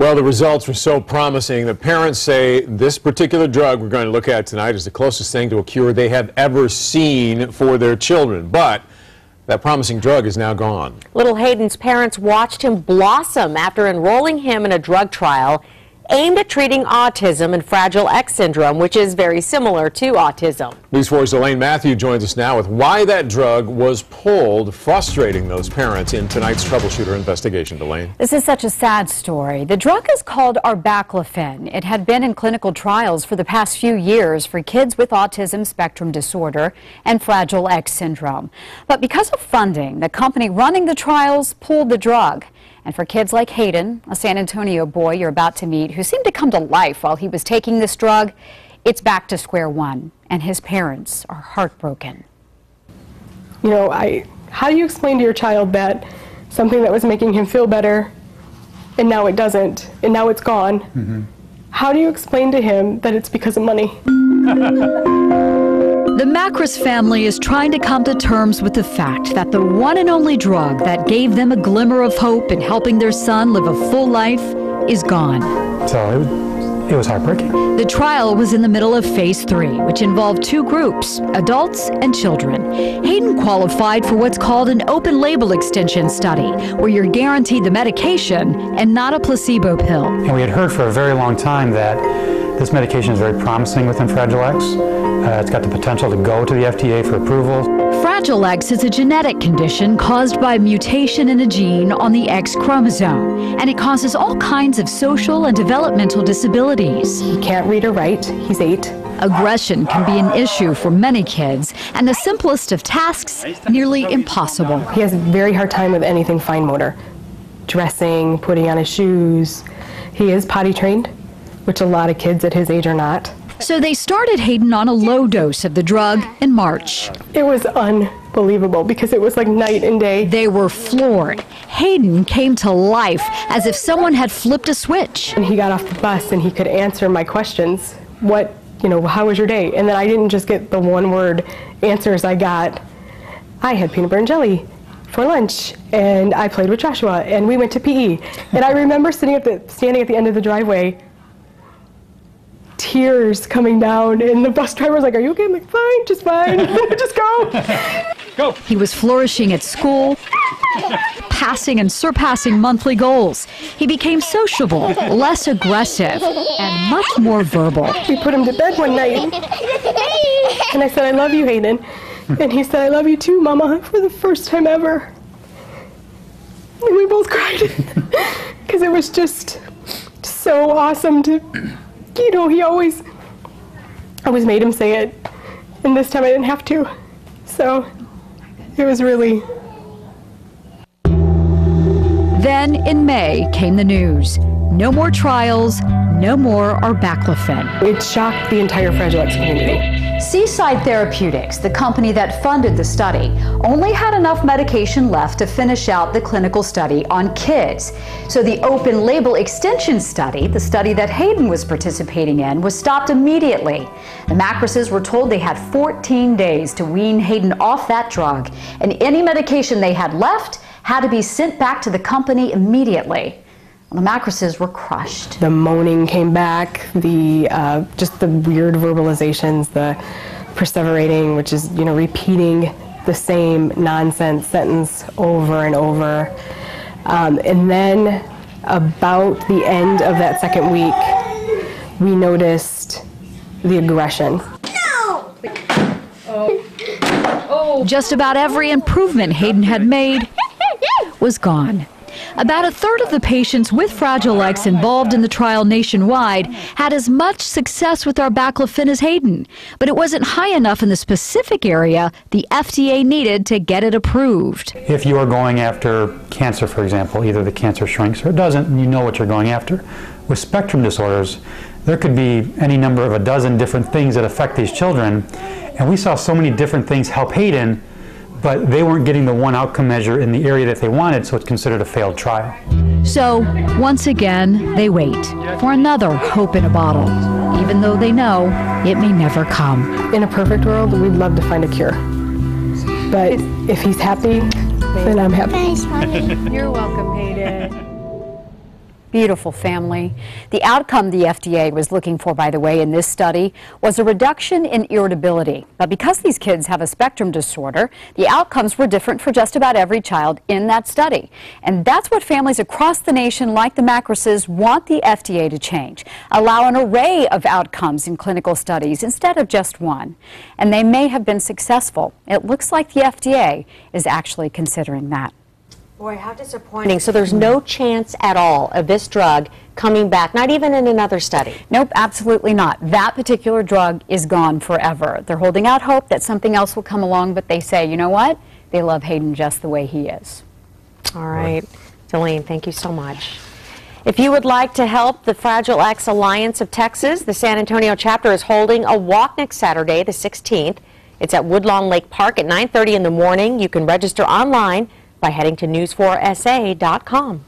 Well, the results were so promising that parents say this particular drug we're going to look at tonight is the closest thing to a cure they have ever seen for their children. But that promising drug is now gone. Little Hayden's parents watched him blossom after enrolling him in a drug trial aimed at treating autism and Fragile X syndrome, which is very similar to autism. News 4's Elaine Matthew joins us now with why that drug was pulled, frustrating those parents in tonight's Troubleshooter investigation. Elaine. This is such a sad story. The drug is called Arbaclofen. It had been in clinical trials for the past few years for kids with autism spectrum disorder and Fragile X syndrome. But because of funding, the company running the trials pulled the drug. And for kids like Hayden, a San Antonio boy you're about to meet, who seemed to come to life while he was taking this drug, it's back to square one, and his parents are heartbroken. You know, how do you explain to your child that something that was making him feel better, and now it doesn't, and now it's gone? Mm-hmm. How do you explain to him that it's because of money? The Macris family is trying to come to terms with the fact that the one and only drug that gave them a glimmer of hope in helping their son live a full life is gone. So it was heartbreaking. The trial was in the middle of phase 3, which involved 2 groups, adults and children. Hayden qualified for what's called an open label extension study, where you're guaranteed the medication and not a placebo pill. And we had heard for a very long time that this medication is very promising within Fragile X. It's got the potential to go to the FDA for approval. Fragile X is a genetic condition caused by a mutation in a gene on the X chromosome, and it causes all kinds of social and developmental disabilities. He can't read or write. He's 8. Aggression can be an issue for many kids, and the simplest of tasks nearly impossible. He has a very hard time with anything fine motor. Dressing, putting on his shoes. He is potty trained, which a lot of kids at his age are not. So they started Hayden on a low dose of the drug in March. It was unbelievable because it was like night and day. They were floored. Hayden came to life as if someone had flipped a switch. And he got off the bus and he could answer my questions. How was your day? And then I didn't just get the one-word answers I got. I had peanut butter and jelly for lunch, and I played with Joshua, and we went to PE. And I remember standing at the end of the driveway, tears coming down, and the bus driver was like, "Are you okay?" I'm like, "Fine, just fine, just go." Go. He was flourishing at school, passing and surpassing monthly goals. He became sociable, less aggressive, and much more verbal. We put him to bed one night, and I said, "I love you, Hayden." And he said, "I love you too, Mama," for the first time ever. And we both cried because it was just so awesome to, I always made him say it, and this time I didn't have to. So it was really. Then in May came the news. No more trials, no more Arbaclofen. It shocked the entire Fragile X community. Seaside Therapeutics, the company that funded the study, only had enough medication left to finish out the clinical study on kids. So the open label extension study, the study that Hayden was participating in, was stopped immediately. The Macrises were told they had 14 days to wean Hayden off that drug, and any medication they had left had to be sent back to the company immediately. The Macrises were crushed. The moaning came back, just the weird verbalizations, the perseverating, which is, repeating the same nonsense sentence over and over. And then about the end of that second week, we noticed the aggression. No! Just about every improvement Hayden had made was gone. About a third of the patients with Fragile X involved in the trial nationwide had as much success with Arbaclofen as Hayden, but it wasn't high enough in the specific area the FDA needed to get it approved. If you are going after cancer, for example, either the cancer shrinks or it doesn't, and you know what you're going after. With spectrum disorders, there could be any number of a dozen different things that affect these children, and we saw so many different things help Hayden, but they weren't getting the one outcome measure in the area that they wanted, so it's considered a failed trial. So, once again, they wait for another hope in a bottle, even though they know it may never come. In a perfect world, we'd love to find a cure. But if he's happy, then I'm happy. You're welcome, Hayden. Beautiful family. The outcome the FDA was looking for, by the way, in this study was a reduction in irritability. But because these kids have a spectrum disorder, the outcomes were different for just about every child in that study. And that's what families across the nation, like the Macrases, want the FDA to change. Allow an array of outcomes in clinical studies instead of just one. And they may have been successful. It looks like the FDA is actually considering that. Boy, how disappointing. So there's no chance at all of this drug coming back, not even in another study? Nope, absolutely not. That particular drug is gone forever. They're holding out hope that something else will come along, but they say, you know what? They love Hayden just the way he is. All right. Delane, thank you so much. If you would like to help the Fragile X Alliance of Texas, the San Antonio chapter is holding a walk next Saturday, the 16th. It's at Woodlawn Lake Park at 9:30 in the morning. You can register online by heading to news4sa.com.